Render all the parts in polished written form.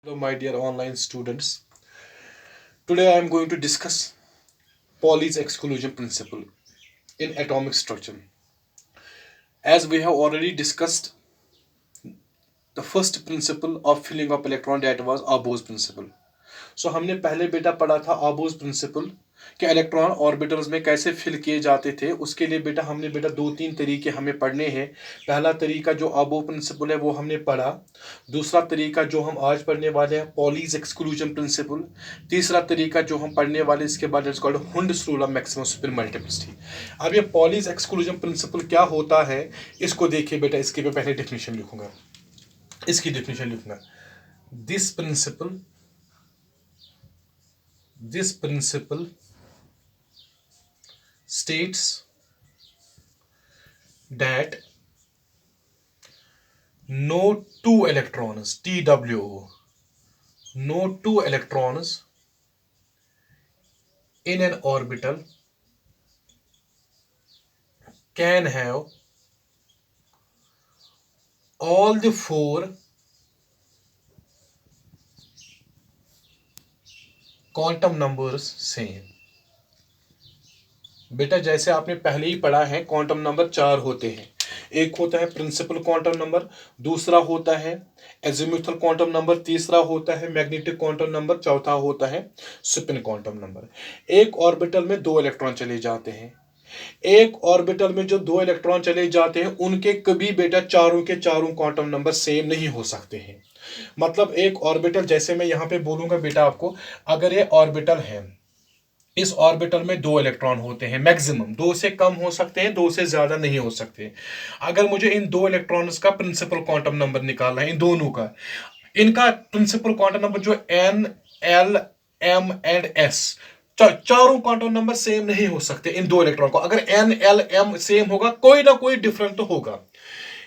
Hello, my dear online students. Today I am going to discuss Pauli's exclusion principle in atomic structure. As we have already discussed the first principle of filling of electron, that was Abos principle. सो हमने पहले बेटा पढ़ा था आबोज principal कि electron orbitals में कैसे fill किए जाते थे। उसके लिए बेटा हमने बेटा दो तीन तरीके हमें पढ़ने हैं। पहला तरीका जो आबो प्रिंसिपल है वो हमने पढ़ा। दूसरा तरीका जो हम आज पढ़ने वाले हैं पॉलीज एक्सक्लूजन प्रिंसिपल। तीसरा तरीका जो हम पढ़ने वाले इसके बाद it's called Hund's rule of maximum super multiplicity. अब ये पॉलीज एक्सक्लूजन प्रिंसिपल क्या होता है इसको देखिए बेटा। इसकी मैं पहले डेफिनेशन लिखूंगा। इसकी डेफिनेशन लिखूंगा। This principle states that no two electrons, TWO, no two electrons in an orbital can have all the four quantum numbers same. बेटा जैसे आपने पहले ही पढ़ा है क्वांटम नंबर चार होते हैं। एक होता है प्रिंसिपल क्वांटम नंबर, दूसरा होता है एजिमुथल क्वांटम नंबर, तीसरा होता है मैग्नेटिक क्वांटम नंबर, चौथा होता है स्पिन क्वांटम नंबर। एक ऑर्बिटल में दो इलेक्ट्रॉन चले जाते हैं। एक ऑर्बिटल में जो दो इलेक्ट्रॉन चले जाते हैं उनके कभी बेटा चारों के चारों क्वांटम नंबर सेम नहीं हो सकते हैं। मतलब एक ऑर्बिटल, जैसे मैं यहां पे बोलूंगा बेटा आपको, अगर ये ऑर्बिटल है, इस ऑर्बिटल में दो इलेक्ट्रॉन होते हैं, मैक्सिमम दो से कम हो सकते हैं, दो से ज्यादा नहीं हो सकते। अगर मुझे इन दो इलेक्ट्रॉन्स का प्रिंसिपल क्वांटम नंबर निकालना है, इन दोनों का, इनका प्रिंसिपल क्वांटम नंबर जो N, L, M and S, चारों क्वांटम नंबर सेम नहीं हो सकते इन दो इलेक्ट्रॉन को। अगर N, L, M सेम होगा, कोई ना कोई डिफरेंट तो होगा।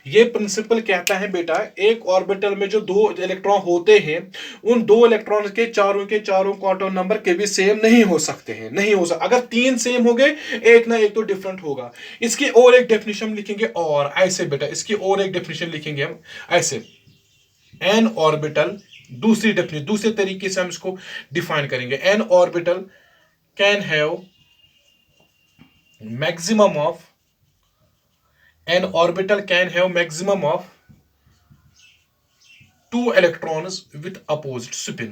ये प्रिंसिपल कहता है बेटा एक ऑर्बिटल में जो दो इलेक्ट्रॉन होते हैं उन दो इलेक्ट्रॉन के चारों क्वांटम नंबर के भी सेम नहीं हो सकते हैं, नहीं हो सकता। अगर तीन सेम हो गए एक ना एक तो डिफरेंट होगा। इसकी और एक डेफिनेशन लिखेंगे, और ऐसे बेटा इसकी और एक डेफिनेशन लिखेंगे हम ऐसे। एन ऑर्बिटल, दूसरी डेफिनेशन दूसरे तरीके से हम इसको डिफाइन करेंगे। N orbital can have maximum of, an orbital can have maximum of two electrons with opposite spin,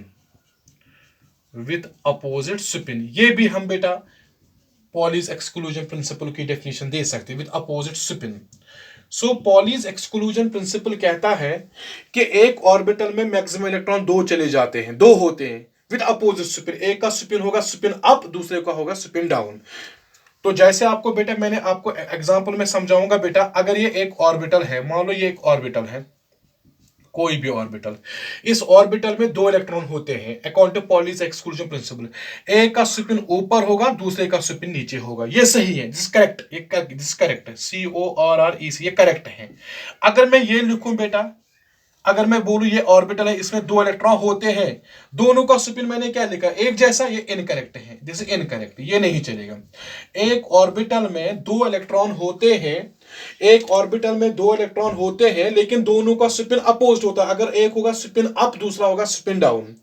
with opposite spin। ये भी हम बेटा पॉलीज एक्सक्लूजन प्रिंसिपल की डेफिनेशन दे सकते हैं, with opposite spin. So Pauli's exclusion principal कहता है कि एक ऑर्बिटल में मैक्सिमम इलेक्ट्रॉन दो चले जाते हैं, दो होते हैं विद अपोजिट स्पिन। एक का स्पिन होगा स्पिन अप, दूसरे का होगा स्पिन डाउन। तो जैसे आपको बेटा मैंने आपको एग्जांपल में समझाऊंगा बेटा। अगर ये एक ऑर्बिटल है, मान लो ये एक ऑर्बिटल है, कोई भी ऑर्बिटल, इस ऑर्बिटल में दो इलेक्ट्रॉन होते हैं according to Pauli's exclusion principle. एक का स्पिन ऊपर होगा, दूसरे का स्पिन नीचे होगा। ये सही है, दिस करेक्ट, दिस करेक्ट है, CORREC, ये करेक्ट है। अगर मैं ये लिखूं बेटा, अगर मैं बोलूं ये ऑर्बिटल है, इसमें दो इलेक्ट्रॉन होते हैं, दोनों का स्पिन मैंने क्या लिखा एक जैसा, ये इनकरेक्ट है, दिस इज इनकरेक्ट, ये नहीं चलेगा। एक ऑर्बिटल में दो इलेक्ट्रॉन होते हैं, एक ऑर्बिटल में दो इलेक्ट्रॉन होते हैं लेकिन दोनों का स्पिन अपोजिट होता है। अगर एक होगा स्पिन अप, दूसरा होगा स्पिन डाउन।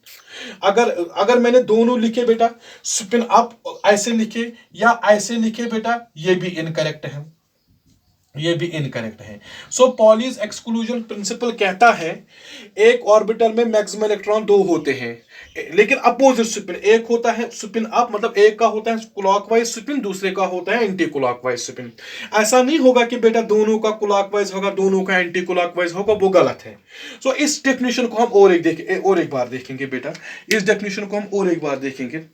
अगर अगर मैंने दोनों लिखे बेटा, स्पिन अप ऐसे लिखे या ऐसे लिखे बेटा, ये भी इनकरेक्ट है, ये भी इनकरेक्ट है। सो पॉलीज एक्सक्लूजन प्रिंसिपल कहता है एक ऑर्बिटल में मैक्सिमम इलेक्ट्रॉन दो होते हैं लेकिन अपोजिट स्पिन। एक होता है स्पिन अप, मतलब एक का होता है क्लॉकवाइज स्पिन, दूसरे का होता है एंटी क्लॉकवाइज स्पिन। ऐसा नहीं होगा कि बेटा दोनों का क्लॉकवाइज होगा दोनों का एंटी क्लॉकवाइज होगा, वो गलत है। सो इस डेफिनेशन को हम और एक बार देखेंगे बेटा। इस डेफिनेशन को हम और एक बार देखेंगे,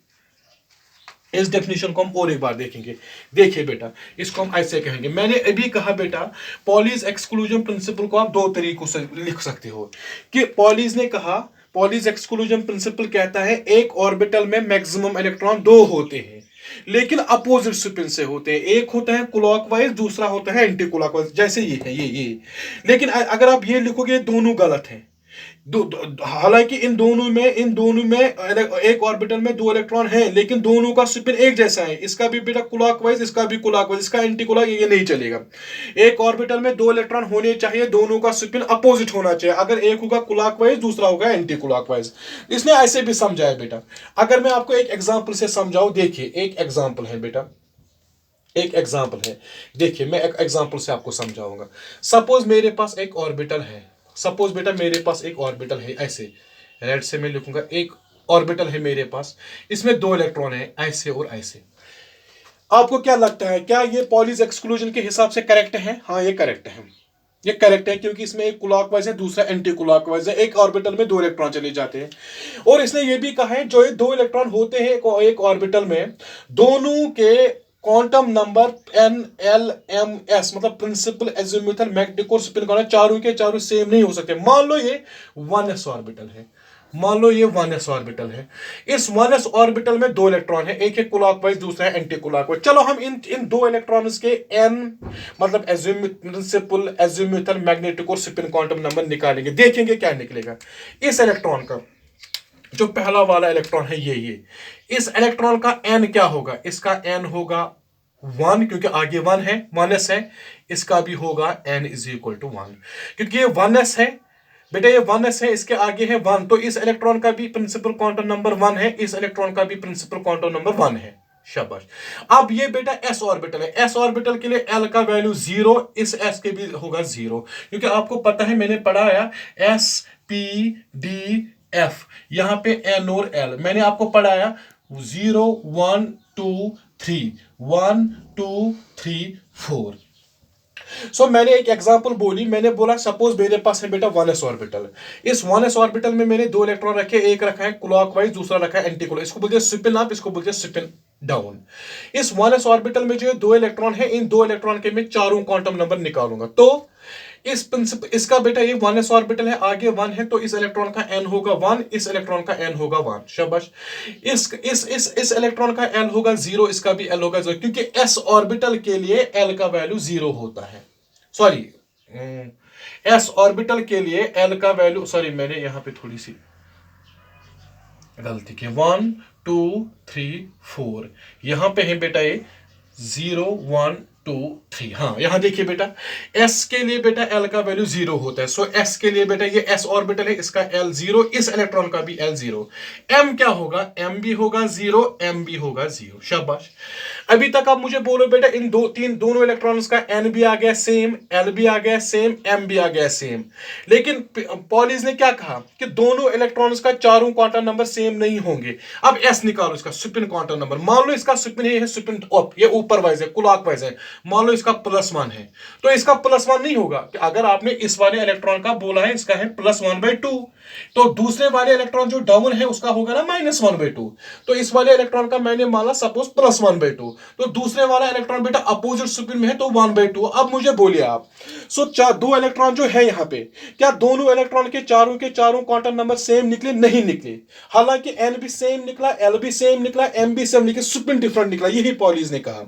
इस डेफिनेशन को हम और एक बार देखेंगे। देखिए बेटा, इसको हम ऐसे कहेंगे। मैंने अभी कहा बेटा पॉलीज एक्सक्लूजन प्रिंसिपल को आप दो तरीकों से लिख सकते हो कि पॉलीज ने कहा, पॉलीज एक्सक्लूजन प्रिंसिपल कहता है एक ऑर्बिटल में मैक्सिमम इलेक्ट्रॉन दो होते हैं लेकिन अपोजिट स्पिन से होते हैं। एक होता है क्लॉकवाइज, दूसरा होता है एंटी क्लॉकवाइज, जैसे ये है ये। लेकिन अगर आप ये लिखोगे दोनों गलत है। हालांकि इन दोनों में एक ऑर्बिटल में दो इलेक्ट्रॉन हैं, लेकिन दोनों का स्पिन एक जैसा है। इसका भी बेटा क्लॉकवाइज, इसका भी क्लॉकवाइज, इसका एंटी क्लॉक, ये नहीं चलेगा। एक ऑर्बिटल में दो इलेक्ट्रॉन होने चाहिए, दोनों का स्पिन अपोजिट होना चाहिए। अगर एक होगा क्लॉकवाइज, दूसरा होगा एंटी क्लॉकवाइज। इसने ऐसे भी समझाया बेटा। अगर मैं आपको एक एग्जाम्पल से समझाऊं, देखिए एक एग्जाम्पल है बेटा, एक एग्जाम्पल है, देखिए मैं एक एग्जाम्पल से आपको समझाऊंगा। सपोज मेरे पास एक ऑर्बिटल है, सपोज बेटा मेरे पास एक ऑर्बिटल है, ऐसे रेड से मैं लिखूंगा, एक ऑर्बिटल है मेरे पास, इसमें दो इलेक्ट्रॉन है, ऐसे और ऐसे। आपको क्या लगता है, क्या ये पॉलीज एक्सक्लूजन के हिसाब से करेक्ट है? हाँ ये करेक्ट है, ये करेक्ट है, क्योंकि इसमें एक क्लॉकवाइज है, दूसरा एंटी क्लॉकवाइज है। एक ऑर्बिटल में दो इलेक्ट्रॉन चले जाते हैं। और इसने ये भी कहा है, जो ये दो इलेक्ट्रॉन होते हैं एक ऑर्बिटल में, दोनों के क्वांटम नंबर NLMS, मतलब प्रिंसिपल एजिमुथल मैग्नेटिक और स्पिन कॉन्स्टेंट, चारों के चारों सेम नहीं हो सकते। मान लो ये 1s ऑर्बिटल है, मान लो ये 1s ऑर्बिटल है। इस 1s ऑर्बिटल में दो इलेक्ट्रॉन है, एक है क्लॉकवाइज, दूसरा है एंटी क्लॉकवाइज। चलो हम इन दो इलेक्ट्रॉन्स के n, मतलब प्रिंसिपल एजिमुथल मैग्नेटिक और स्पिन क्वांटम नंबर निकालेंगे, देखेंगे क्या निकलेगा। इस इलेक्ट्रॉन का जो पहला वाला इलेक्ट्रॉन है, ये इस इलेक्ट्रॉन का n क्या होगा? इसका n होगा 1, क्योंकि आगे 1 है, 1s है। इसका भी होगा n इज इक्वल टू 1, क्योंकि ये 1s है बेटा, ये 1s है, इसके आगे है 1, तो इस इलेक्ट्रॉन का भी प्रिंसिपल क्वांटम नंबर 1 है, इस इलेक्ट्रॉन का भी प्रिंसिपल क्वांटम नंबर 1 है। शाबाश। अब ये बेटा s ऑर्बिटल है, s ऑर्बिटल के लिए l का वैल्यू 0, इस s के भी होगा 0, क्योंकि आपको पता है, मैंने पढ़ाया s p d f, यहां पे n और l मैंने आपको पढ़ाया 0 1 2 3, 1 2 3 4। सो मैंने एक एग्जांपल बोली, मैंने बोला सपोज मेरे पास है बेटा 1s ऑर्बिटल। इस 1s ऑर्बिटल में मैंने दो इलेक्ट्रॉन रखे, एक रखा है क्लॉकवाइज, दूसरा रखा है एंटी क्लॉकवाइज। इसको बोलते हैं स्पिन अप, इसको बोलते हैं स्पिन डाउन। इस 1s ऑर्बिटल में जो दो इलेक्ट्रॉन है, इन दो इलेक्ट्रॉन के मैं चारों क्वांटम नंबर निकालूंगा। तो इस प्रिंसिपल, इसका बेटा ये 1s ऑर्बिटल है, आगे 1 है, तो इस इलेक्ट्रॉन का n होगा 1, इस इलेक्ट्रॉन का n होगा 1। शाबाश। इस इलेक्ट्रॉन का l होगा 0, इसका भी l होगा 0, क्योंकि s ऑर्बिटल के लिए l का वैल्यू 0 होता है। सॉरी, s ऑर्बिटल के लिए l का वैल्यू, सॉरी मैंने यहां पे थोड़ी सी गलती की, 1 2 3 4, यहां पे है बेटा ये 0 1 2 3। हाँ यहां देखिए बेटा, s के लिए बेटा l का वैल्यू 0 होता है। सो s के लिए बेटा ये s ऑर्बिटल है, इसका l 0, इस इलेक्ट्रॉन का भी l 0। m क्या होगा? m भी होगा 0, m भी होगा 0। शाबाश। अभी तक आप मुझे बोलो बेटा, इन दोनों इलेक्ट्रॉन्स का n भी आ गया सेम, l भी आ गया सेम, m भी आ गया सेम। लेकिन पॉलीज ने क्या कहा कि दोनों इलेक्ट्रॉन्स का चारों क्वांटम नंबर सेम नहीं होंगे। अब s निकालो, इसका स्पिन क्वांटम नंबर। मान लो इसका स्पिन है, स्पिन अप, ये ऊपर वाइज है, क्लॉकवाइज है। मान लो इसका +1 है, तो इसका +1 नहीं होगा कि अगर आपने इस वाले इलेक्ट्रॉन का बोला है इसका है +1/2, तो दूसरे वाले इलेक्ट्रॉन जो डाउन है उसका होगा ना -1/2। तो इस वाले इलेक्ट्रॉन का मैंने माना सपोज +1/2, तो दूसरे वाला इलेक्ट्रॉन बेटा अपोजिट स्पिन में है, तो 1/2। अब मुझे बोलिए आप, सो दो इलेक्ट्रॉन जो है यहाँ पे, क्या दोनों इलेक्ट्रॉन के चारों क्वांटम नंबर सेम निकले? नहीं निकले। हालांकि n भी सेम निकला, l भी सेम निकला, m भी सेम निकला, स्पिन डिफरेंट निकला। यही पॉलीज ने कहा।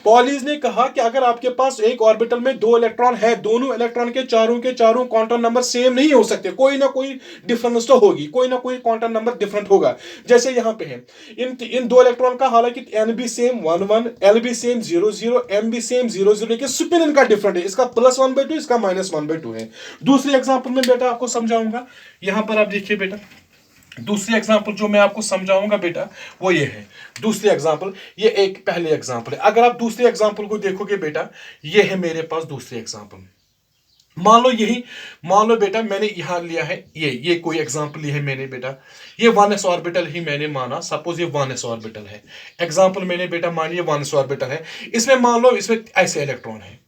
पॉलीज ने कहा कि अगर आपके पास एक ऑर्बिटल में दो इलेक्ट्रॉन है, दोनों इलेक्ट्रॉन के चारों क्वांटम नंबर सेम नहीं हो सकते, कोई ना कोई डिफरेंस तो होगी, कोई ना कोई क्वांटम नंबर डिफरेंट होगा। जैसे यहां पे है, इन दो इलेक्ट्रॉन का हालांकि n भी सेम 1 1, l भी सेम 0 0, m भी सेम 0 0, लेकिन स्पिन इनका डिफरेंट है, इसका +1/2, इसका -1/2 है। दूसरे एग्जांपल में बेटा आपको समझाऊंगा, यहां पर आप देखिए बेटा, दूसरी एग्जांपल जो मैं आपको समझाऊंगा बेटा वो ये है। दूसरी एग्जांपल, ये एक पहले एग्जांपल है। अगर आप दूसरी एग्जांपल को देखोगे बेटा, ये है मेरे पास दूसरी एग्जांपल। मान लो बेटा मैंने यहां लिया है, ये कोई एग्जांपल ली है मैंने बेटा, ये 1s ऑर्बिटल ही मैंने माना, सपोज ये 1s ऑर्बिटल है। एग्जांपल मैंने बेटा मान लिया 1s ऑर्बिटल है, इसमें मान लो इसमें ऐसे इलेक्ट्रॉन है।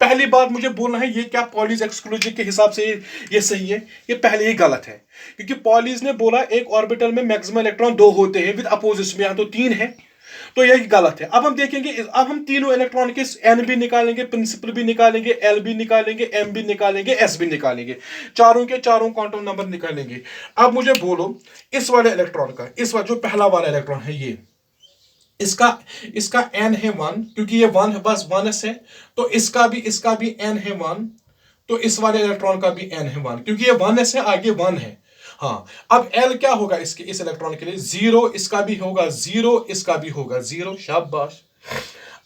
पहली बात मुझे बोलना है, ये क्या पॉलीज एक्सक्लूजन के हिसाब से ये सही है? ये पहले ही गलत है, क्योंकि पॉलीज ने बोला एक ऑर्बिटल में मैक्सिमम इलेक्ट्रॉन 2 होते हैं विद अपोजिट्स में, यहां तो 3 है, तो यही गलत है। अब हम देखेंगे, अब हम तीनों इलेक्ट्रॉन के n भी निकालेंगे, प्रिंसिपल भी निकालेंगे, l भी निकालेंगे, m भी निकालेंगे, s भी निकालेंगे, चारों के चारों क्वांटम नंबर निकालेंगे। अब मुझे बोलो इस वाले इलेक्ट्रॉन का, इस वाला जो पहला वाला इलेक्ट्रॉन है, ये इसका n है 1, क्योंकि ये 1 है, बस 1s है, तो इसका भी n है 1, तो इस वाले इलेक्ट्रॉन का भी n है 1, क्योंकि ये 1s है, आगे 1 है, हाँ, अब L क्या होगा इसके, इस इलेक्ट्रॉन के लिए, जीरो इसका भी होगा, जीरो इसका भी होगा, जीरो, शाबाश।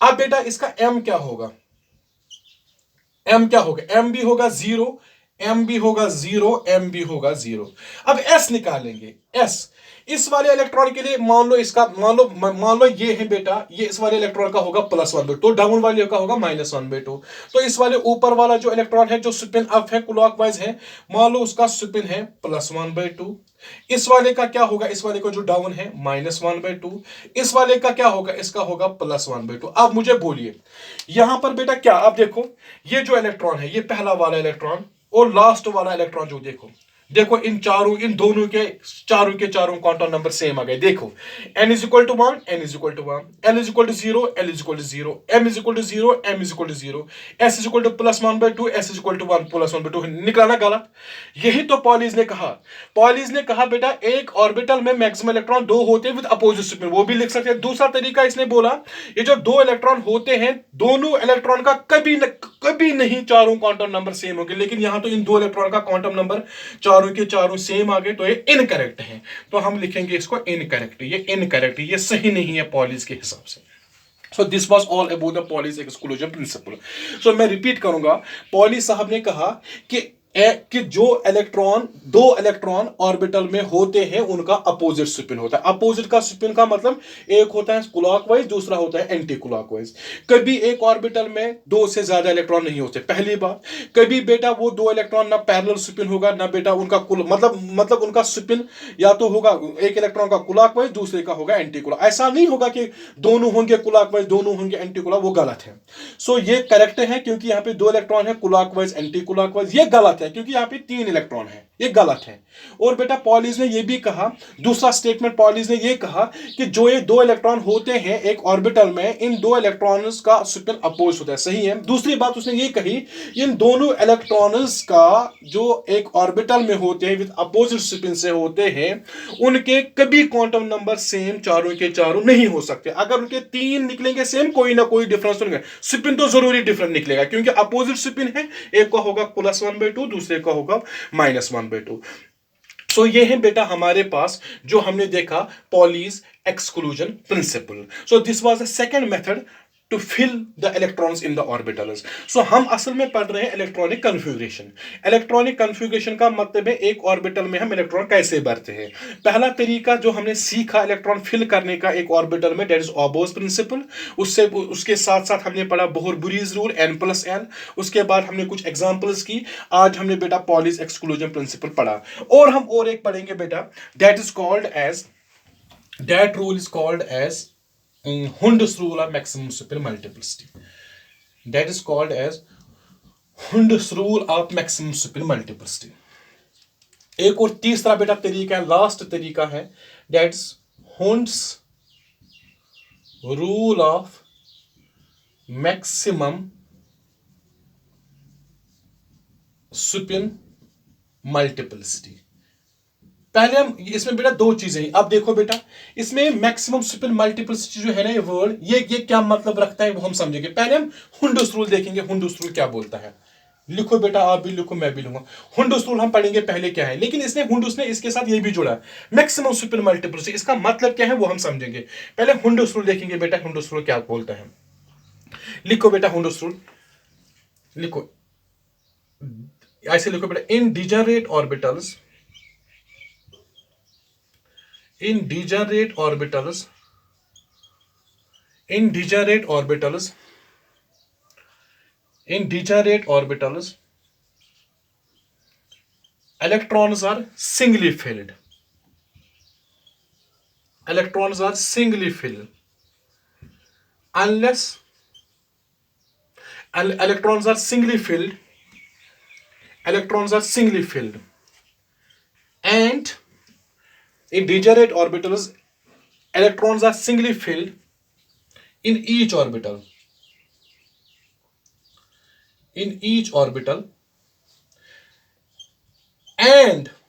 अब बेटा इसका M क्या होगा, M क्या होगा, M भी होगा जीरो, M भी होगा जीरो, M भी होगा जीरो। अब S निकालेंगे, S इस वाले इलेक्ट्रॉन के लिए मान लो इसका, मान लो ये है बेटा, ये इस वाले इलेक्ट्रॉन का होगा +1/2, तो डाउन वाले का होगा -1/2। तो इस वाले ऊपर वाला जो इलेक्ट्रॉन है जो स्पिन अप है, क्लॉकवाइज है, मान लो उसका स्पिन है +1/2। इस वाले का क्या होगा, इस वाले को जो डाउन है -1/2। इस वाले का क्या होगा, इसका होगा +1/2। अब मुझे बोलिए यहां पर बेटा क्या, अब देखो ये जो इलेक्ट्रॉन है, ये पहला वाला इलेक्ट्रॉन और लास्ट वाला इलेक्ट्रॉन जो, देखो देखो इन चारों, इन दोनों के चारों क्वांटम नंबर सेम आ गए। देखो n is equal to 1, n is equal to 1, l is equal to 0, l is equal to 0, m is equal to 0, m is equal to 0, s is equal to +1/2, s is equal to 1 +1/2। निकला ना गलत? यही तो Pauli's ने कहा। Pauli's ने कहा बेटा एक ऑर्बिटल में मैक्सिमम इलेक्ट्रॉन दो होते हैं विद अपोजिट स्पिन, वो भी लिख सकते हैं। दूसरा तरीका इसने बोला, ये जो दो इलेक्ट्रॉन होते हैं, दोनों इलेक्ट्रॉन का कभी नहीं चारों क्वांटम नंबर सेम होंगे, लेकिन यहां तो इन दो इलेक्ट्रॉन का क्वांटम नंबर चारों के चारों सेम आ गए, तो ये इनकरेक्ट है। तो हम लिखेंगे इसको इनकरेक्ट, ये इनकरेक्ट, ये सही नहीं है पॉलीज के हिसाब से। So this was all about the Pauli's exclusion principle. So मैं रिपीट करूंगा, पॉली साहब ने कहा कि जो इलेक्ट्रॉन, दो इलेक्ट्रॉन ऑर्बिटल में होते हैं उनका अपोजिट स्पिन होता है। अपोजिट का स्पिन का मतलब एक होता है क्लॉकवाइज, दूसरा होता है एंटी क्लॉकवाइज। कभी एक ऑर्बिटल में दो से ज्यादा इलेक्ट्रॉन नहीं होते, पहली बात। कभी बेटा वो दो इलेक्ट्रॉन ना पैरेलल स्पिन होगा, ना बेटा उनका मतलब उनका स्पिन या तो होगा एक इलेक्ट्रॉन का क्लॉकवाइज, दूसरे का होगा एंटी क्लॉक। ऐसा नहीं होगा कि दोनों होंगे क्लॉकवाइज, दोनों होंगे एंटी क्लॉक, वो गलत है। सो ये करेक्ट है क्योंकि यहाँ पे दो इलेक्ट्रॉन है, क्लॉकवाइज एंटी क्लॉकवाइज। ये गलत है क्योंकि यहाँ पे तीन इलेक्ट्रॉन है, ये गलत है। और बेटा पॉलीज ने ये भी कहा, दूसरा स्टेटमेंट पॉलीज ने ये कहा कि जो ये दो इलेक्ट्रॉन होते हैं एक ऑर्बिटल में, इन दो इलेक्ट्रॉन्स का स्पिन अपोज होता है, सही है। दूसरी बात उसने ये कही, इन दोनों इलेक्ट्रॉन्स का जो एक ऑर्बिटल में होते हैं विद अपोजिट स्पिन से होते हैं, उनके कभी क्वांटम नंबर सेम चारों के चारों नहीं हो सकते। अगर उनके तीन निकलेंगे सेम, कोई ना कोई डिफरेंस तो नहीं, स्पिन तो जरूरी डिफरेंट निकलेगा क्योंकि अपोजिट स्पिन है, एक का होगा +1/2, दूसरे का होगा -1/2। सो ये है बेटा हमारे पास जो हमने देखा Pauli's exclusion principle. So this was the second method to fill the electrons in the orbitals. So हम असल में पढ़ रहे हैं इलेक्ट्रॉनिक कन्फिग्रेशन। इलेक्ट्रॉनिक कन्फिग्रेशन का मतलब है एक ऑर्बिटल में हम इलेक्ट्रॉन कैसे भरते हैं। पहला तरीका जो हमने सीखा इलेक्ट्रॉन फिल करने का एक ऑर्बिटल में, दैट इज ऑबोज प्रिंसिपल। उसके साथ साथ हमने पढ़ा बोहर-बुरीज रूल, n+n। उसके बाद हमने कुछ एग्जांपल्स की। आज हमने बेटा पॉलीज एक्सक्लूजन प्रिंसिपल पढ़ा, और हम और एक पढ़ेंगे बेटा, that rule is called as Hund's rule of maximum spin multiplicity. That is called as Hund's rule of maximum spin multiplicity. एक और तीसरा बेटा तरीका है, लास्ट तरीका है, that's Hund's rule of maximum spin multiplicity. पहले हम इसमें बेटा दो चीजें, अब देखो बेटा इसमें मैक्सिमम स्पिन मल्टीप्लिसिटी जो है ना, ये वर्ड, ये क्या मतलब रखता है वो हम समझेंगे। पहले हम हुंडस रूल देखेंगे, हुंडस रूल क्या बोलता है। लिखो बेटा, आप भी लिखो, मैं भी लूंगा। हुंडस रूल हम पढ़ेंगे पहले क्या है, लेकिन इसने हुंडस ने इसके साथ ये भी जोड़ा, मैक्सिमम स्पिन मल्टीप्लिसिटी, इसका मतलब क्या है वो हम समझेंगे। पहले हुंडस रूल देखेंगे बेटा, हुंडस रूल क्या बोलता है। लिखो बेटा हुंडस रूल, लिखो ऐसे लिखो बेटा, in degenerate orbitals, in degenerate orbitals, electrons are singly filled. Unless electrons are singly filled, and in degenerate orbitals electrons are singly filled in each orbital, and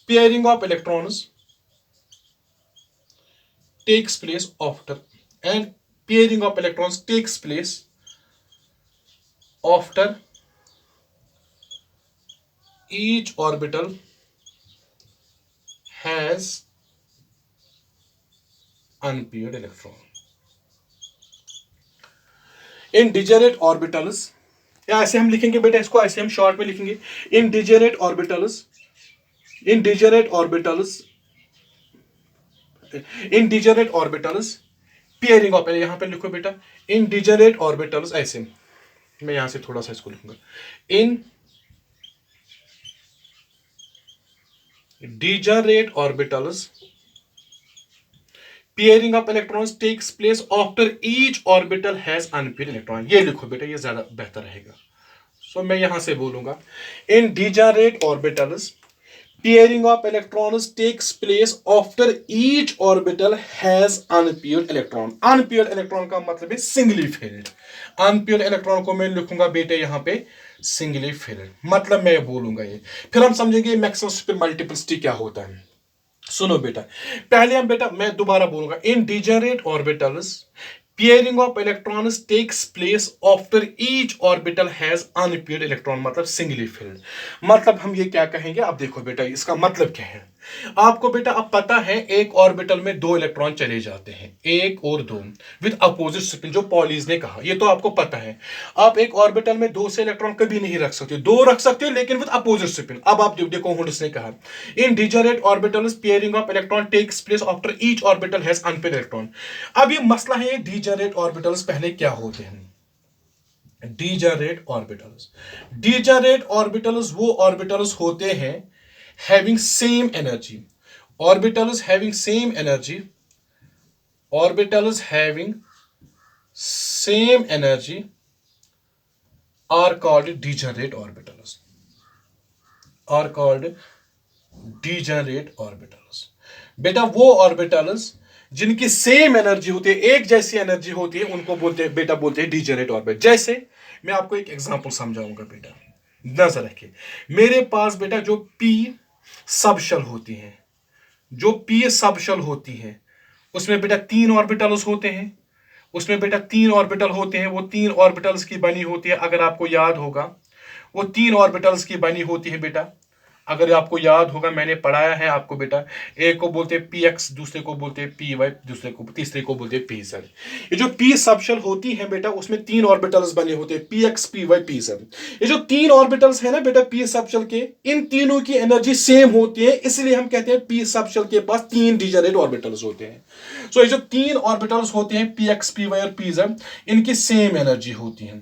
pairing of electrons takes place, after each orbital has unpaired electron. In degenerate orbitals, या ऐसे हम लिखेंगे बेटा, इसको ऐसे हम short में लिखेंगे, in degenerate orbitals, in degenerate orbitals, in degenerate orbitals pairing of, यहां पे लिखो बेटा, इन डिजेरेट ऑर्बिटल्स, ऐसे मैं यहां से थोड़ा सा इसको लिखूंगा, in degenerate orbitals pairing of electrons takes place after each orbital has unpaired electron. ये लिखो बेटा, ये ज्यादा बेहतर रहेगा। सो मैं यहां से बोलूंगा, in degenerate orbitals pairing of electrons takes place after each orbital has unpaired electron. Unpaired electron का मतलब है सिंगली फिल्ड। अनपेयर्ड इलेक्ट्रॉन को मैं लिखूंगा बेटे यहां पे सिंगली फिल्ड, मतलब मैं बोलूंगा ये। फिर हम समझेंगे मैक्सिमम स्पिन मल्टीप्लिसिटी क्या होता है। सुनो बेटा, पहले हम बेटा, मैं दोबारा बोलूंगा, in degenerate orbitals pairing of electrons takes place after each orbital has unpaired electron, मतलब सिंगली फिल्ड। मतलब हम ये क्या कहेंगे, अब देखो बेटा इसका मतलब क्या है। आपको बेटा अब पता है एक ऑर्बिटल में दो इलेक्ट्रॉन चले जाते हैं, एक और दो, विद अपोजिट स्पिन, जो पॉलीज ने कहा, ये तो आपको पता है। आप एक ऑर्बिटल में दो से इलेक्ट्रॉन कभी नहीं रख सकते, दो रख सकते हो लेकिन विद अपोजिट स्पिन। अब आप देखो हुंडस ने कहा, in degenerate orbitals pairing of electron takes place after each orbital has unpaired electron. अब ये मसला है, डिजेनरेट ऑर्बिटल्स पहले क्या होते हैं। डिजेनरेट ऑर्बिटल्स, डिजेनरेट ऑर्बिटल्स वो ऑर्बिटल्स होते हैं having same energy, orbitals having same energy, orbitals having same energy are called degenerate orbitals, are called degenerate orbitals। बेटा वो ऑर्बिटल्स जिनकी सेम एनर्जी होती है, एक जैसी एनर्जी होती है, उनको बोलते हैं बेटा, बोलते हैं डिजेनरेट ऑर्बिटल। जैसे मैं आपको एक एग्जांपल समझाऊंगा बेटा, नजर रखिए। मेरे पास बेटा जो पी सबशल होती है, जो पी सबशल होती है, उसमें बेटा तीन ऑर्बिटल्स होते हैं, उसमें बेटा तीन ऑर्बिटल होते हैं। वो तीन ऑर्बिटल्स की बनी होती है, अगर आपको याद होगा, वो तीन ऑर्बिटल्स की बनी होती है बेटा, अगर आपको याद होगा मैंने पढ़ाया है आपको बेटा, एक को बोलते हैं पी एक्स, दूसरे को बोलते हैं पी वाई, दूसरे को, तीसरे को बोलते हैं पी जेड। ये जो पी सबशल होती है बेटा, उसमें तीन ऑर्बिटल्स बने होते हैं, p x, p y, p z. ये जो तीन ऑर्बिटल्स है ना बेटा पी सबशल के, इन तीनों की एनर्जी सेम होती है, इसलिए हम कहते हैं पी सबशल के पास तीन डिजेनरेट ऑर्बिटल्स होते हैं। सो ये जो तीन ऑर्बिटल्स होते हैं पी एक्स, पी वाई और पी जेड, इनकी सेम एनर्जी होती है,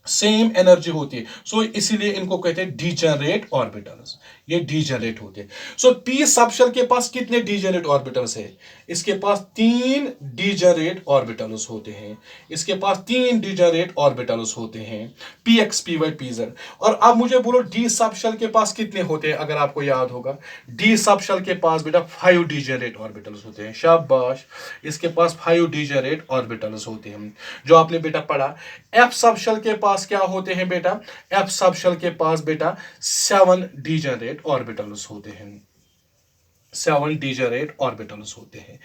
सेम एनर्जी होती है। सो इसीलिए इनको कहते हैं डिजेनरेट ऑर्बिटल्स, ये डिजेनरेट होते हैं। सो पी सबशेल के पास कितने डिजेनरेट ऑर्बिटल्स है, इसके पास तीन डिजेनरेट ऑर्बिटल्स होते हैं, इसके पास तीन डिजेनरेट ऑर्बिटल्स होते हैं, p x, p y, p z. और अब मुझे बोलो डी सबशेल के पास कितने होते हैं, अगर आपको याद होगा डी सबशेल के पास बेटा 5 डिजेनरेट ऑर्बिटल्स होते हैं। शाबाश, इसके पास 5 डिजेनरेट ऑर्बिटल्स होते हैं, जो आपने बेटा पढ़ा। एफ सबशेल के पास क्या होते हैं बेटा, एफ सबशेल के पास बेटा 7 डिजेनरेट ऑर्बिटल्स होते हैं, 7 डिजेनरेट ऑर्बिटल्स होते हैं।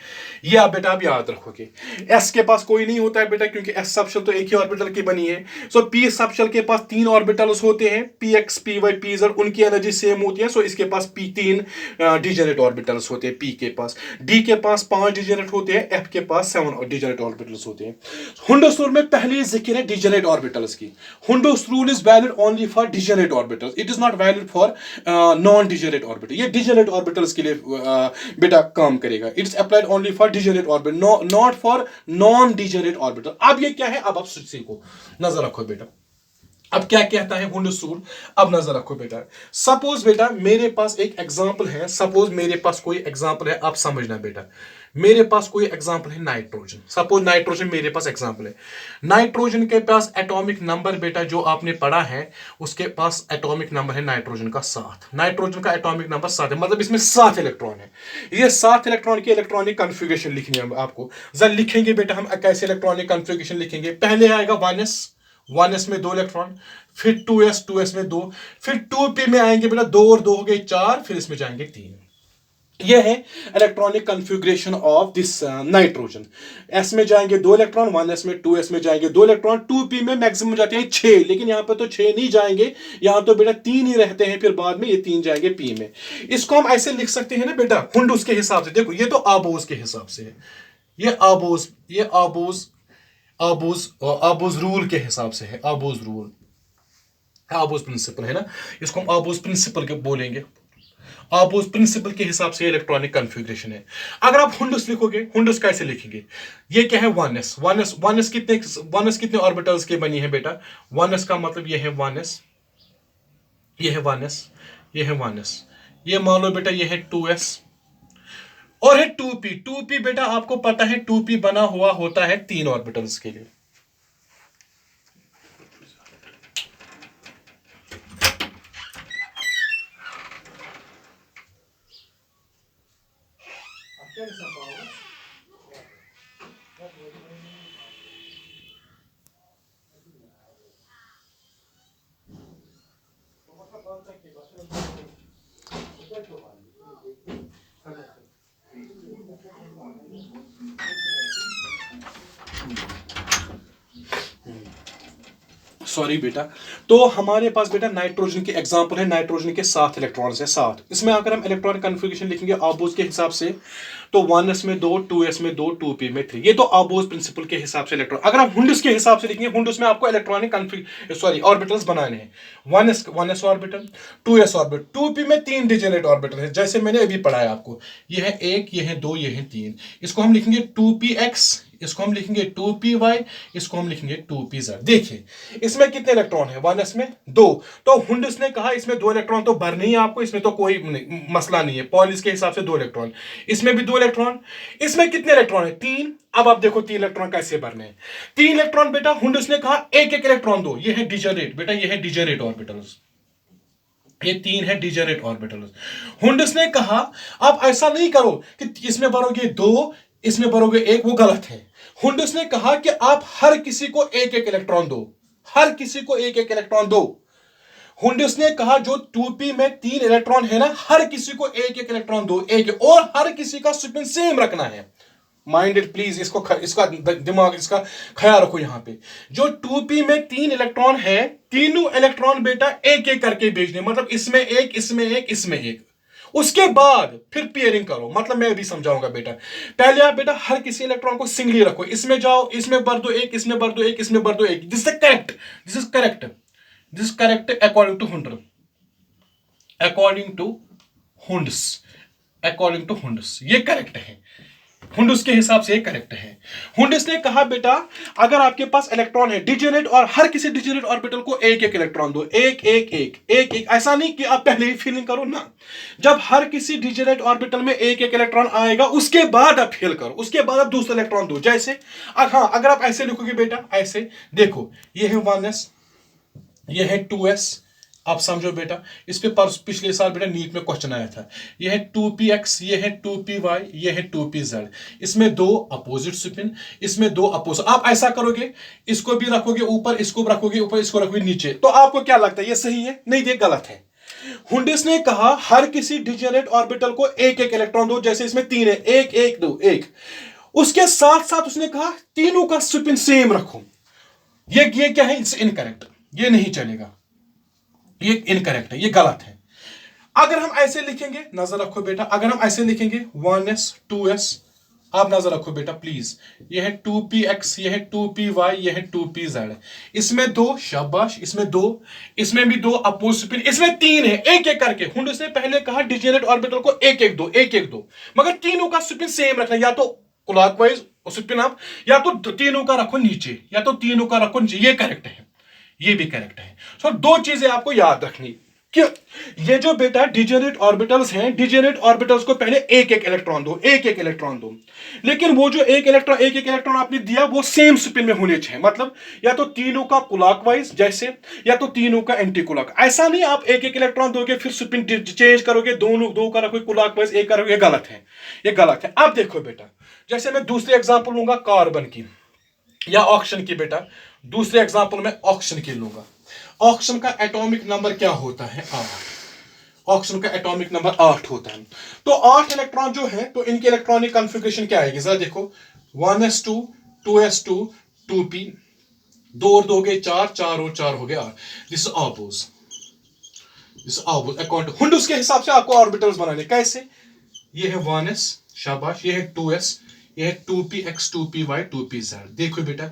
ये आप बेटा आप याद रखोगे। एस के पास कोई नहीं होता है बेटा, क्योंकि एस सबशेल तो एक ही ऑर्बिटल की बनी है। सो पी सबशेल के पास तीन ऑर्बिटल्स होते हैं, p x, p y, p z, उनकी एनर्जी सेम होती है। सो इसके पास पी तीन डिजेनरेट ऑर्बिटल्स होते हैं पी के पास। डी के पास 5 डिजेनरेट होते हैं, एफ के पास 7 डिजेनरेट ऑर्बिटल्स होते हैं। हुंडस रूल में पहले जिक्र है डिजेनरेट ऑर्बिटल्स की। Hund's rule is valid only for degenerate orbitals, it is not valid for non degenerate orbital. ये डिजेनरेट ऑर्बिटल्स के लिए बेटा काम करेगा। It's applied only for degenerate orbital, not for non degenerate orbital. अब ये क्या है, अब आप सीखो, नजर रखो बेटा। अब क्या कहता है हुंडस रूल, अब नजर रखो बेटा। सपोज बेटा मेरे पास एक एग्जांपल है, सपोज मेरे पास कोई एग्जांपल है, आप समझना बेटा। मेरे पास कोई एग्जांपल है नाइट्रोजन, सपोज नाइट्रोजन मेरे पास एग्जांपल है। नाइट्रोजन के पास एटॉमिक नंबर बेटा जो आपने पढ़ा है, उसके पास एटॉमिक नंबर है नाइट्रोजन का 7। नाइट्रोजन का एटॉमिक नंबर 7 है, मतलब इसमें 7 इलेक्ट्रॉन है। ये 7 इलेक्ट्रॉन की इलेक्ट्रॉनिक कॉन्फ़िगरेशन लिखनी है आपको। जरा लिखेंगे बेटा, हम कैसे इलेक्ट्रॉनिक कॉन्फ़िगरेशन लिखेंगे। पहले आएगा 1s, 1s में 2 इलेक्ट्रॉन, फिर 2s में 2, फिर 2p में आएंगे बेटा 2 और 2 हो गए 4, फिर इसमें जाएंगे 3। ये है electronic configuration of this nitrogen. S में जाएंगे 2 इलेक्ट्रॉन, 1s में, 2s में जाएंगे 2 इलेक्ट्रॉन, 2p में मैक्सिमम जाते हैं 6, लेकिन यहां पे तो 6 नहीं जाएंगे, यहां तो बेटा 3 ही रहते हैं, फिर बाद में ये 3 जाएंगे p में। इसको हम ऐसे लिख सकते हैं ना बेटा, हुंडूस के हिसाब से। देखो ये तो आबोज के हिसाब से है, ये आबोज, ये आबोज, आबोज आबोज रूल के हिसाब से है, आबोज रूल, आबोज प्रिंसिपल है ना, इसको हम आबोज प्रिंसिपल के बोलेंगे। आप उस प्रिंसिपल के हिसाब से इलेक्ट्रॉनिक कन्फिग्रेशन है। अगर आप हुंडस लिखोगे, हुंडस कैसे लिखेंगे? ये क्या है? 1s, 1s, 1s कितने, 1s कितने ऑर्बिटल्स के बनी है बेटा? 1s का मतलब ये है 1s, ये है 1s, ये है 1s, ये मान लो बेटा ये है 2s, और है 2p। 2p बेटा आपको पता है 2p बना हुआ होता है 3 ऑर्बिटल्स के लिए। सॉरी बेटा, तो हमारे पास बेटा नाइट्रोजन की एग्जांपल है, नाइट्रोजन के 7 इलेक्ट्रॉन्स है, 7। इसमें अगर हम इलेक्ट्रॉनिक कन्फिग्रेशन लिखेंगे आबोज के हिसाब से, तो 1s में 2, 2s में 2, 2p में 3। ये तो आबोज प्रिंसिपल के हिसाब से इलेक्ट्रॉन। अगर हम हुंडस के हिसाब से लिखेंगे, हुंडस में आपको इलेक्ट्रॉनिक ऑर्बिटल्स बनाने हैं। 1s orbital, 2s orbital, 2p में 3 डिजेनेट ऑर्बिटल है, जैसे मैंने अभी पढ़ाया आपको। ये है 1, ये है 2, ये है 3। इसको हम लिखेंगे 2px, इसको हम लिखेंगे 2py, इसको हम लिखेंगे 2pz। देखिए इसमें कितने इलेक्ट्रॉन है? 1s में 2। तो हुंडस ने कहा इसमें 2 इलेक्ट्रॉन तो भरने ही आपको, इसमें तो कोई मसला नहीं है, पॉलिस के हिसाब से 2 इलेक्ट्रॉन, इसमें भी 2 इलेक्ट्रॉन। इसमें कितने इलेक्ट्रॉन है? 3। अब आप देखो 3 इलेक्ट्रॉन कैसे भरने हैं। 3 इलेक्ट्रॉन बेटा हुंडस ने कहा एक एक इलेक्ट्रॉन दो, ये है डिजेनेट बेटा, ये है डिजेनेट ऑर्बिटल्स, ये 3 है डिजेनेट ऑर्बिटल्स। हुंडस ने कहा आप ऐसा नहीं करो कि इसमें भरोगे 2, इसमें भरोगे 1, वो गलत है। हुंडस ने कहा कि आप हर किसी को एक एक इलेक्ट्रॉन दो, हर किसी को एक एक इलेक्ट्रॉन दो। हुंडस ने कहा जो 2p में 3 इलेक्ट्रॉन है ना, हर किसी को एक एक इलेक्ट्रॉन दो, एक, और हर किसी का स्पिन सेम रखना है। माइंडेड प्लीज, इसका दिमाग, इसका ख्याल रखो। यहां पे जो 2p में 3 इलेक्ट्रॉन है, तीनों इलेक्ट्रॉन बेटा एक एक करके भेजने, मतलब इसमें एक, इसमें एक, इसमें एक। उसके बाद फिर पेयरिंग करो, मतलब मैं अभी समझाऊंगा बेटा। पहले आप बेटा हर किसी इलेक्ट्रॉन को सिंगली रखो, इसमें जाओ, इसमें भर दो एक, इसमें भर दो एक, इसमें भर दो एक। This is correct, this is correct, this is correct according to Hund's, according to Hund's, according to Hund's ये करेक्ट है, हुंडस के हिसाब से करेक्ट है। हुंडस ने कहा बेटा अगर आपके पास इलेक्ट्रॉन है डिजेनेट, और हर किसी डिजेनेट ऑर्बिटल को एक एक इलेक्ट्रॉन दो, एक एक एक एक एक। ऐसा नहीं कि आप पहले ही फीलिंग करो ना, जब हर किसी डिजेनेट ऑर्बिटल में एक एक इलेक्ट्रॉन आएगा उसके बाद आप फिल करो, उसके बाद आप दूसरा इलेक्ट्रॉन दो। जैसे हाँ, अगर आप ऐसे लिखोगे बेटा, ऐसे देखो, ये है 1s, ये है 2s। आप समझो बेटा, इस पे पिछले साल बेटा नीट में क्वेश्चन आया था। ये है 2px, ये है 2py, ये है 2pz। इसमें 2 अपोजिट स्पिन, इसमें 2 अपोजिट। आप ऐसा करोगे, इसको भी रखोगे ऊपर, इसको भी रखोगे ऊपर, इसको रखोगे नीचे, तो आपको क्या लगता है ये सही है? नहीं, ये गलत है। हुंडस ने कहा हर किसी डिजेनेट ऑर्बिटल को एक एक इलेक्ट्रॉन दो, जैसे इसमें 3 है, एक एक दो एक। उसके साथ साथ उसने कहा तीनों का स्पिन सेम रखो। ये क्या है? इट्स इनकरेक्ट, ये नहीं चलेगा, ये इनकरेक्ट है, ये गलत है। अगर हम ऐसे लिखेंगे, नजर रखो बेटा, अगर हम ऐसे लिखेंगे 1s 2s, आप नजर रखो बेटा प्लीज, ये है 2px, ये है 2py, ये है 2pz। इसमें 2, शाबाश, इसमें 2, इसमें भी 2 अपोज स्पिन, इसमें 3 है, एक एक करके। हुंडस ने पहले कहा डिजेनेट ऑर्बिटल को एक एक दो, एक एक दो, मगर तीनों का स्पिन सेम रखना, या तो क्लॉकवाइज स्पिन आप, या तो तीनों का रखो नीचे, या तो तीनों का रखो नीचे। ये करेक्ट है, ये भी करेक्ट है। सो 2 चीजें आपको याद रखनी कि ये जो बेटा डिजेनेट ऑर्बिटल्स हैं, डिजेनेट ऑर्बिटल्स को पहले एक एक इलेक्ट्रॉन दो, एक एक इलेक्ट्रॉन दो, लेकिन वो जो एक एक इलेक्ट्रॉन आपने दिया वो सेम स्पिन में होने चाहिए, मतलब या तो तीनों का क्लॉकवाइज जैसे, या तो तीनों का एंटी क्लॉक। ऐसा नहीं आप एक एक इलेक्ट्रॉन दोगे फिर स्पिन चेंज करोगे, दोनों 2 का रखोगे क्लॉकवाइज, एक करोगे, गलत है, ये गलत है। अब देखो बेटा, जैसे मैं दूसरी एग्जांपल लूंगा कार्बन की या ऑक्सीजन की बेटा, दूसरे एग्जांपल में ऑक्सीजन की लूंगा। ऑक्सीजन का एटॉमिक नंबर क्या होता है? 8। ऑक्सीजन का एटॉमिक नंबर 8 होता है। तो 8 इलेक्ट्रॉन जो है तो इनकी इलेक्ट्रॉनिक कॉन्फ़िगरेशन क्या आएगी, जरा देखो 1s2 2s2 2p, 2 और 2 हो गए 4, 4 और 4 हो गए 8। This is oppose, this oppose according Hund's के हिसाब से आपको ऑर्बिटल्स बनाने कैसे। ये है 1s, शाबाश, ये है 2s, ये है 2px 2py 2pz। देखो बेटा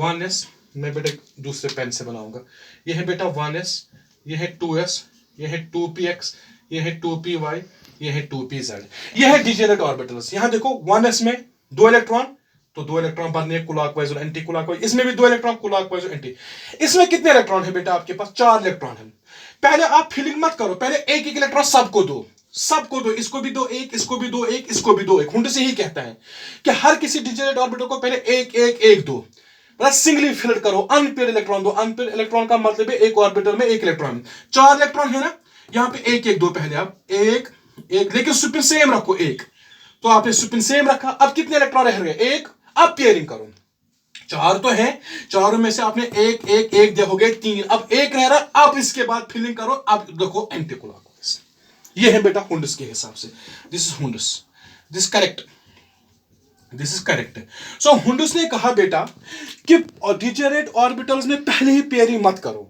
1s, मैं बेटा दूसरे पेन से बनाऊंगा। ये है बेटा 1s, ये है 2s, ये है 2px, ये है 2py, ये है 2pz। ये है डिजेनरेट ऑर्बिटल्स। यहां देखो 1s में 2 इलेक्ट्रॉन, तो 2 इलेक्ट्रॉन बनने क्लॉकवाइज और एंटी क्लॉकवाइज। इसमें भी 2 इलेक्ट्रॉन क्लॉकवाइज और एंटी। इसमें कितने इलेक्ट्रॉन है बेटा आपके पास, 4 इलेक्ट्रॉन है। पहले आप फिलिंग मत करो, पहले एक एक इलेक्ट्रॉन सबको दो, सबको दो, इसको भी दो एक, इसको भी दो एक, इसको भी दो एक। हुंडस यही कहता है कि हर किसी डिजेनरेट ऑर्बिटल को पहले एक एक एक दो, सिंगली फिल करो, अनपेयर इलेक्ट्रॉन दो। अनपेयर इलेक्ट्रॉन का मतलब है एक ऑर्बिटल में एक इलेक्ट्रॉन। 4 इलेक्ट्रॉन है ना, यहां पे एक एक दो, पहले आप एक एक, लेकिन स्पिन सेम रखो एक, तो आपने स्पिन सेम रखा। अब कितने इलेक्ट्रॉन रह गए, एक। अब पेयरिंग करो, 4 तो है, चारों में से आपने एक एक एक दे, हो गए 3, अब एक रह रहा। अब इसके बाद फिलिंग करो, अब देखो एंटी क्लॉकवाइज। ये है बेटा हुंडस के हिसाब से। This is Hund's, this correct, this is correct. So Hund's ने कहा बेटा कि डिजेनरेट ऑर्बिटल्स में पहले ही पेयरिंग मत करो,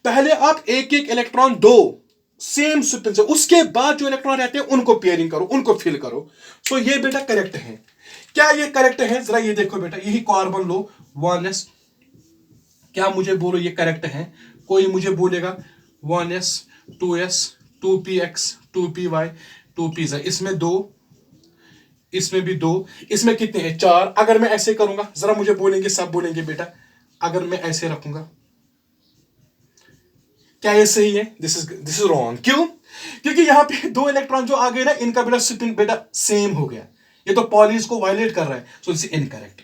पहले आप एक एक इलेक्ट्रॉन दो सेम स्पिन से, उसके बाद जो इलेक्ट्रॉन रहते हैं उनको पेयरिंग करो, उनको फिल करो। सो ये बेटा करेक्ट है। क्या ये करेक्ट है, जरा ये देखो बेटा, यही कार्बन लो 1s, क्या मुझे बोलो ये करेक्ट है। कोई मुझे बोलेगा 1s 2s 2px 2py 2pz, इसमें 2, इसमें भी 2, इसमें कितने हैं 4। अगर मैं ऐसे करूंगा, जरा मुझे बोलेंगे, सब बोलेंगे बेटा, अगर मैं ऐसे रखूंगा क्या ये सही है, दिस इज रॉन्ग। क्यों, क्योंकि यहां पे 2 इलेक्ट्रॉन जो आ गए ना, इनका बेटा स्पिन बेटा सेम हो गया, ये तो पॉलीज को वायलेट कर रहा है। So this is incorrect,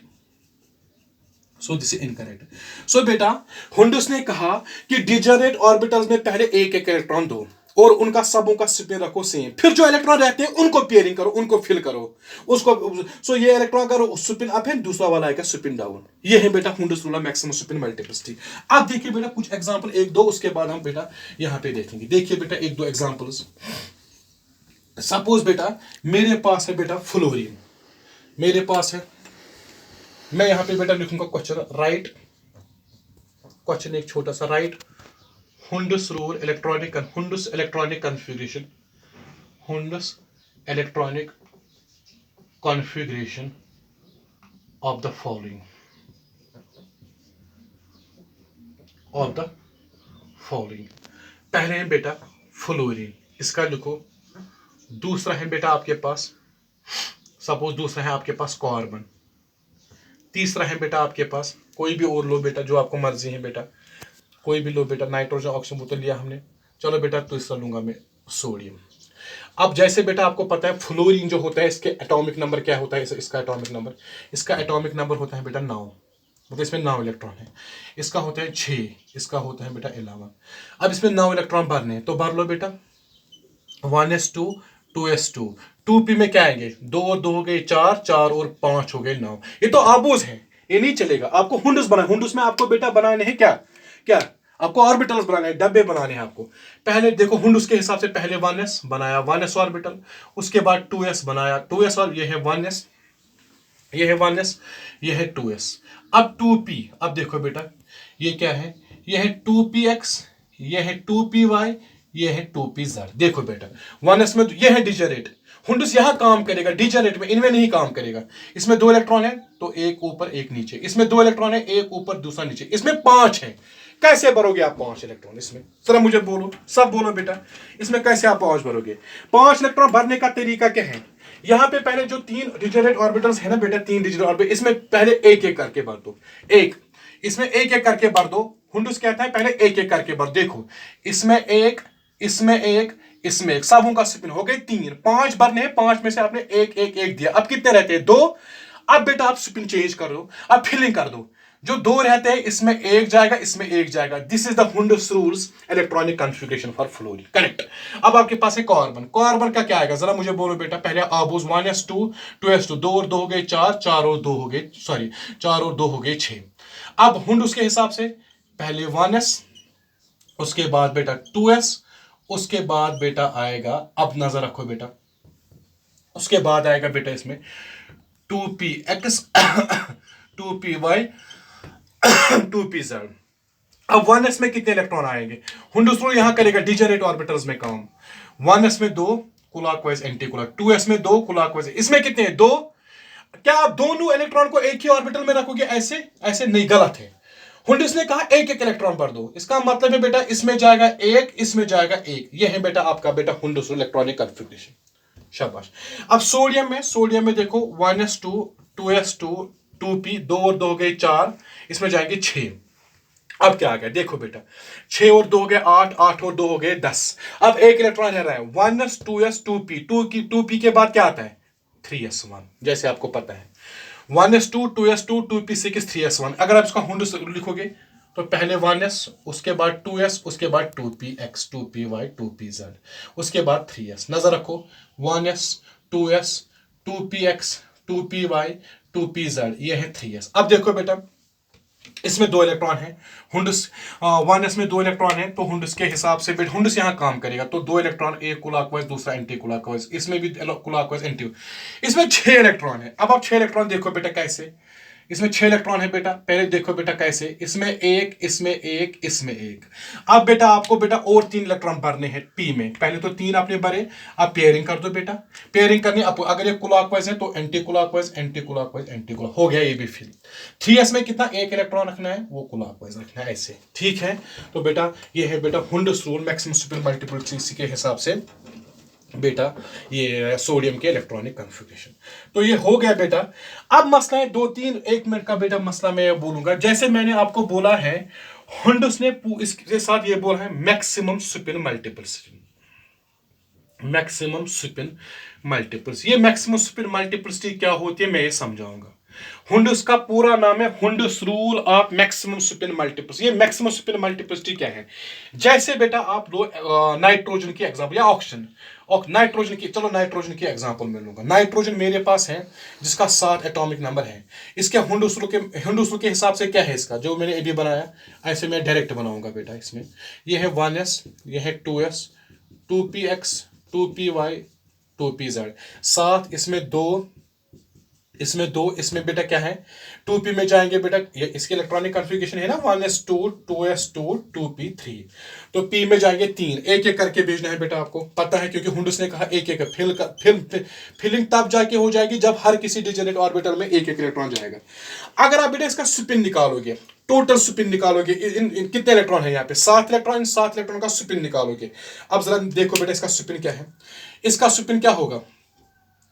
so this is incorrect. So बेटा हुंडस ने कहा कि डिजेनरेट ऑर्बिटल्स में पहले एक एक इलेक्ट्रॉन दो और उनका सबों का स्पिन रखो सेम, फिर जो इलेक्ट्रॉन रहते हैं उनको पेयरिंग करो, उनको फिल करो उसको। सो ये इलेक्ट्रॉन करो स्पिन अप है, दूसरा वाला आएगा स्पिन डाउन। ये है बेटा Hund's rule of maximum spin multiplicity. अब देखिए बेटा कुछ एग्जांपल, एक दो, उसके बाद हम बेटा यहां पे देखेंगे। देखिए बेटा एक दो एग्जांपल्स। सपोज बेटा मेरे पास है बेटा फ्लोरीन, मेरे पास है, मैं यहां पे बेटा लिखूंगा क्वेश्चन, राइट, क्वेश्चन एक छोटा सा, right Hundus rule electronic Hundus electronic configuration, Hundus electronic configuration of the following, of the following। पहले है बेटा फ्लोरीन, इसका लिखो। दूसरा है बेटा आपके पास, सपोज दूसरा है आपके पास कार्बन। तीसरा है बेटा आपके पास, कोई भी और लो बेटा जो आपको मर्जी है बेटा, कोई भी लो बेटा, नाइट्रोजन ऑक्सीजन वो तो लिया हमने, चलो बेटा तीसरा लूंगा मैं सोडियम। अब जैसे बेटा आपको पता है फ्लोरीन जो होता है इसके एटॉमिक नंबर क्या होता है, इसका एटॉमिक नंबर, इसका एटॉमिक नंबर होता है बेटा 9, मतलब इसमें 9 इलेक्ट्रॉन है। इसका होता है 6, इसका होता है बेटा 11। अब इसमें 9 इलेक्ट्रॉन भरने हैं, तो भर लो बेटा 1s2 2s2, 2p में क्या आएंगे, 2 और 2 हो गए 4, 4 और 5 हो गए 9। ये तो आबूज है, ये नहीं चलेगा। आपको हुंडस बनाना, हुंडस में आपको बेटा बनाने हैं क्या क्या, आपको ऑर्बिटल्स बनाने हैं, डब्बे बनाने हैं आपको। पहले देखो हुंडस के हिसाब से पहले 1s बनाया, 1s ऑर्बिटल, उसके बाद 2s बनाया, 2s, और ये है 1s, ये है 1s, ये है 2s। अब 2p, अब देखो बेटा ये क्या है, ये है 2px, ये है 2py, ये है 2pz। देखो बेटा 1s में ये है डिजेनरेट, हुंडस यहां काम करेगा, डिजेनरेट में इनमें नहीं काम करेगा। इसमें 2 इलेक्ट्रॉन है तो एक ऊपर एक नीचे, इसमें 2 इलेक्ट्रॉन है एक ऊपर दूसरा नीचे, इसमें 5 है। कैसे भरोगे आप 5 इलेक्ट्रॉन इसमें, जरा मुझे बोलो, सब बोलो बेटा, इसमें कैसे आप 5 भरोगे। 5 इलेक्ट्रॉन भरने का तरीका क्या है, यहां पे पहले जो 3 डिजेनरेट ऑर्बिटल्स है ना बेटा, 3 डिजेनरेट ऑर्बिटल, इसमें पहले एक एक करके भर दो, एक, इसमें एक एक करके भर दो। हुंडस कहता है पहले एक एक करके भर। देखो इसमें एक, इसमें एक, इसमें एक, सबों का स्पिन हो गए 3, 5 भरने, 5 में से आपने एक एक एक दिया, अब कितने रहते हैं 2। अब बेटा आप स्पिन चेंज कर दो, अब फिलिंग कर दो, जो 2 रहते हैं इसमें एक जाएगा, इसमें एक जाएगा। This is the Hund's rules electronic configuration for fluorine, correct. अब आपके पास है कार्बन, कार्बन का क्या आएगा जरा मुझे बोलो बेटा, पहले आबूज 1s2 2s2, 2 और 2 हो गए 4, 4 और 2 हो गए, सॉरी 4 और 2 हो गए 6। अब हुंडस के हिसाब से पहले 1s, उसके बाद बेटा 2s, उसके बाद बेटा आएगा, अब नजर रखो बेटा, उसके बाद आएगा बेटा इसमें 2px 2py 2pz। अब 1s में कितने इलेक्ट्रॉन आएंगे? हुंडसरूल यहां करेगा डिजेनरेट ऑर्बिटल्स में काम। 1s में 2 क्लॉकवाइज एंटी क्लॉक, 2s में 2 क्लॉकवाइज, इसमें कितने हैं? 2। क्या आप दोनों इलेक्ट्रॉन को एक ही ऑर्बिटल में रखोगे? ऐसे ऐसे नहीं, गलत है। हुंडस ने कहा एक एक इलेक्ट्रॉन पर दो, इसका मतलब है बेटा इसमें जाएगा एक, इसमें जाएगा एक। ये है बेटा आपका बेटा हुंडस इलेक्ट्रॉनिक कॉन्फ़िगरेशन। शाबाश। अब सोडियम में देखो 1s2 2s2 2p, 2 और 2 हो गए 4, इसमें जाएंगे 6। अब क्या आ गया देखो बेटा, 6 और 2 हो गए 8, 8 और 2 हो गए 10। अब एक इलेक्ट्रॉन रह रहा है 1s 2s 2p, 2p के बाद क्या आता है? 3s1, जैसे आपको पता है 1s2 2s2 2p6 3s1। अगर आप इसका हुंडस लिखोगे तो पहले 1s, उसके बाद 2s, उसके बाद 2px 2py 2pz, उसके बाद 3s। नजर रखो 1s 2s 2px 2py 2pz, ये है 3s। अब देखो बेटा इसमें 2 इलेक्ट्रॉन है, हुंडस 1s में 2 इलेक्ट्रॉन है, तो हुंडस के हिसाब से बेटा हुंडस यहां काम करेगा, तो 2 इलेक्ट्रॉन, एक क्लॉकवाइज दूसरा एंटी क्लॉकवाइज, इसमें भी क्लॉकवाइज एंटी। इसमें 6 इलेक्ट्रॉन है। अब आप 6 इलेक्ट्रॉन देखो बेटा कैसे, इसमें 6 इलेक्ट्रॉन है बेटा, पहले देखो बेटा कैसे, इसमें एक, इसमें एक, इसमें एक। अब बेटा आपको बेटा और 3 इलेक्ट्रॉन भरने हैं पी में, पहले तो 3 आपने भरे, अब पेयरिंग कर दो बेटा। पेयरिंग करनी, अगर ये क्लॉकवाइज है तो anti clockwise anti clockwise anti clock, हो गया ये भी फिल। 3s में कितना, एक इलेक्ट्रॉन रखना है, वो क्लॉकवाइज रखना है, ऐसे ठीक है। तो बेटा ये है बेटा Hund's rule, maximum super multiplicity के हिसाब से बेटा ये सोडियम के इलेक्ट्रॉनिक कॉन्फ़िगरेशन। तो ये हो गया बेटा। अब मसला है 2-3, 1 मिनट का बेटा मसला मैं बोलूंगा। जैसे मैंने आपको बोला है हुंडस ने इसके साथ ये बोला है maximum spin multiplicity, maximum spin multiples. ये मैक्सिमम स्पिन मल्टीपल्सिटी क्या होती है मैं ये समझाऊंगा। हुंडस का पूरा नाम है Hund's rule of maximum spin multiples. ये मैक्सिमम स्पिन मल्टीपल्सिटी क्या है? जैसे बेटा आप लो नाइट्रोजन की एग्जांपल या ऑक्सीजन, और नाइट्रोजन की, चलो नाइट्रोजन की एग्जांपल मैं लूंगा। नाइट्रोजन मेरे पास है जिसका 7 एटॉमिक नंबर है। इसके हुंडस रूल के हिसाब से क्या है इसका, जो मैंने अभी बनाया ऐसे मैं डायरेक्ट बनाऊंगा बेटा। इसमें ये है 1s, ये है 2s 2px 2py 2pz, 7, इसमें 2, इसमें 2, इसमें बेटा क्या है 2p में जाएंगे बेटा, ये इसके इलेक्ट्रॉनिक कॉन्फ़िगरेशन है ना 1s2 2s2 2p3, तो p में जाएंगे 3, एक एक करके भेजना है बेटा, आपको पता है क्योंकि हुंडस ने कहा एक एक फिलिंग तब जाके हो जाएगी जब हर किसी डिजेनरेट ऑर्बिटल में एक एक इलेक्ट्रॉन जाएगा। अगर आप बेटा इसका स्पिन निकालोगे, टोटल स्पिन निकालोगे, इन कितने इलेक्ट्रॉन है यहाँ पे 7 इलेक्ट्रॉन, इन 7 इलेक्ट्रॉन का स्पिन निकालोगे। अब जरा देखो बेटा इसका स्पिन क्या है, इसका स्पिन क्या होगा,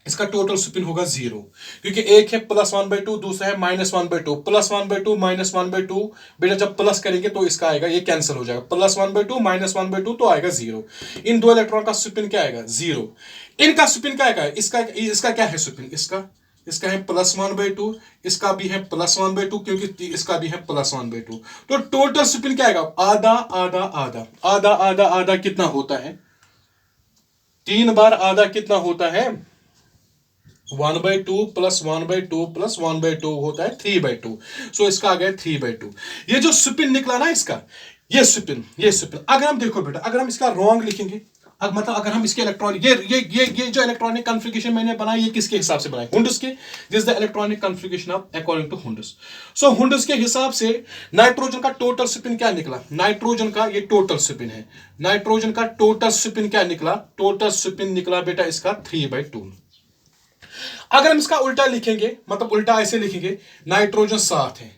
इसका टोटल स्पिन होगा 0, क्योंकि एक है +1/2, दूसरा है -1/2, +1/2 -1/2 बेटा जब प्लस करेंगे तो इसका आएगा, ये कैंसिल हो जाएगा, +1/2 -1/2 तो आएगा 0। इन 2 इलेक्ट्रॉन का स्पिन क्या आएगा 0। इनका स्पिन क्या आएगा, इसका क्या है स्पिन, इसका है +1/2, इसका भी है +1/2, क्योंकि इसका भी है +1/2, तो टोटल स्पिन क्या आएगा, आधा आधा आधा आधा आधा आधा कितना होता है, 3 बार आधा कितना होता है 1/2 + 1/2 + 1/2 होता है 3/2। सो इसका आ गया 3/2। ये जो स्पिन निकला ना इसका, ये स्पिन अगर हम देखो बेटा, अगर हम इसका रॉन्ग लिखेंगे, मतलब अगर हम इसके इलेक्ट्रॉन ये जो इलेक्ट्रॉनिक कॉन्फ़िगरेशन मैंने बनाई, ये किसके हिसाब से बनाई, हुंडस के। This the electronic configuration of according to Hund's. So Hund's के हिसाब से नाइट्रोजन का टोटल स्पिन क्या निकला, नाइट्रोजन का ये टोटल स्पिन है, नाइट्रोजन का टोटल स्पिन क्या निकला, टोटल स्पिन निकला बेटा इसका 3/2। अगर हम इसका उल्टा लिखेंगे, मतलब उल्टा ऐसे लिखेंगे, नाइट्रोजन 7 है,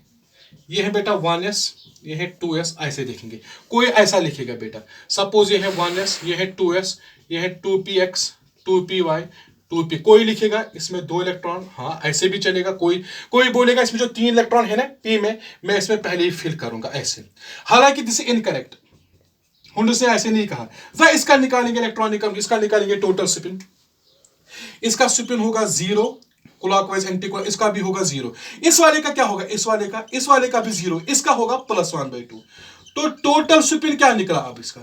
ये है बेटा 1s, ये है 2s, ऐसे देखेंगे। कोई ऐसा लिखेगा बेटा, सपोज ये है 1s, ये है 2s, ये है 2px 2py 2p, कोई लिखेगा इसमें 2 इलेक्ट्रॉन, हाँ ऐसे भी चलेगा। कोई बोलेगा इसमें जो 3 इलेक्ट्रॉन है ना p में, मैं इसमें पहले ही फिल करूंगा ऐसे। हालांकि दिस इज इनकरेक्ट, हुंडस ने ऐसे नहीं कहा। वह इसका निकालेंगे इलेक्ट्रॉनिक, इसका निकालेंगे टोटल स्पिन, इसका स्पिन होगा 0, क्लॉकवाइज एंटी क्लॉक, इसका भी होगा 0। इस वाले का क्या होगा, इस वाले का भी 0, इसका होगा +1/2। तो टोटल स्पिन क्या निकला, अब इसका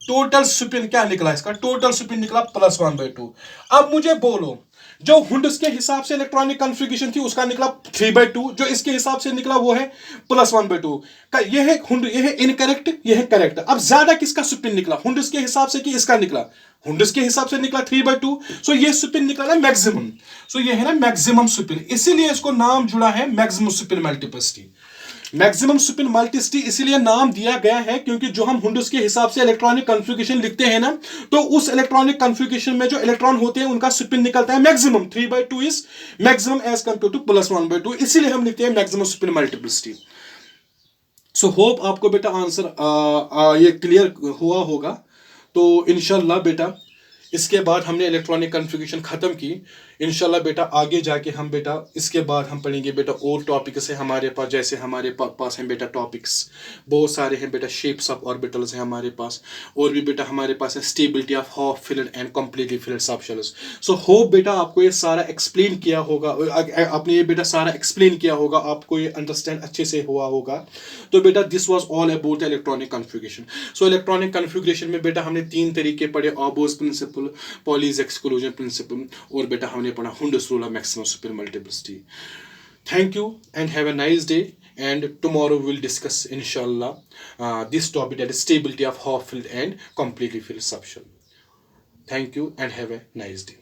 टोटल स्पिन क्या निकला, इसका टोटल स्पिन निकला +1/2। अब मुझे बोलो जो हुंडस के हिसाब से इलेक्ट्रॉनिक कॉन्फ़िगरेशन थी उसका निकला 3/2, जो इसके हिसाब से निकला वो है +1/2 का। ये है इनकरेक्ट, ये है करेक्ट। अब ज्यादा किसका स्पिन निकला, हुंडस के हिसाब से कि इसका निकला, हुंडस के हिसाब से निकला 3/2, सो ये स्पिन निकला ना मैक्सिमम, सो ये है ना मैक्सिमम स्पिन, इसीलिए इसको नाम जुड़ा है maximum spin multiplicity. Maximum spin multiplicity इसीलिए नाम दिया गया है क्योंकि जो हम हुंडस के हिसाब से इलेक्ट्रॉनिक कॉन्फ़िगरेशन लिखते हैं ना, तो उस इलेक्ट्रॉनिक कॉन्फ़िगरेशन में जो इलेक्ट्रॉन होते हैं उनका स्पिन निकलता है maximum. 3/2 is maximum as compare to +1/2, इसीलिए हम लिखते हैं maximum spin multiplicity. So hope आपको बेटा आंसर ये क्लियर हुआ होगा। तो इंशाल्लाह बेटा इसके बाद हमने इलेक्ट्रॉनिक कॉन्फ़िगरेशन ख़त्म की। इंशाल्लाह बेटा आगे जाके हम बेटा इसके बाद हम पढ़ेंगे बेटा और टॉपिक्स है हमारे पास, जैसे हमारे पास हैं बेटा टॉपिक्स बहुत सारे हैं बेटा, शेप्स ऑफ ऑर्बिटल्स हैं हमारे पास, और भी बेटा हमारे पास है stability of half filled and completely filled subshells. So hope बेटा आपको ये सारा एक्सप्लेन किया होगा, आपने ये बेटा सारा एक्सप्लेन किया होगा, आपको ये अंडरस्टैंड अच्छे से हुआ होगा। तो बेटा this was all about the electronic configuration. So electronic configuration में बेटा हमने 3 तरीके पढ़े, Aufbau principle, Pauli's exclusion principle, और बेटा हमने पढ़ा Hund's rule of maximum spin multiplicity. Thank you and have a nice day. And tomorrow we will discuss, inshallah, this topic, that is stability of half filled and completely filled subshell. Thank you and have a nice day.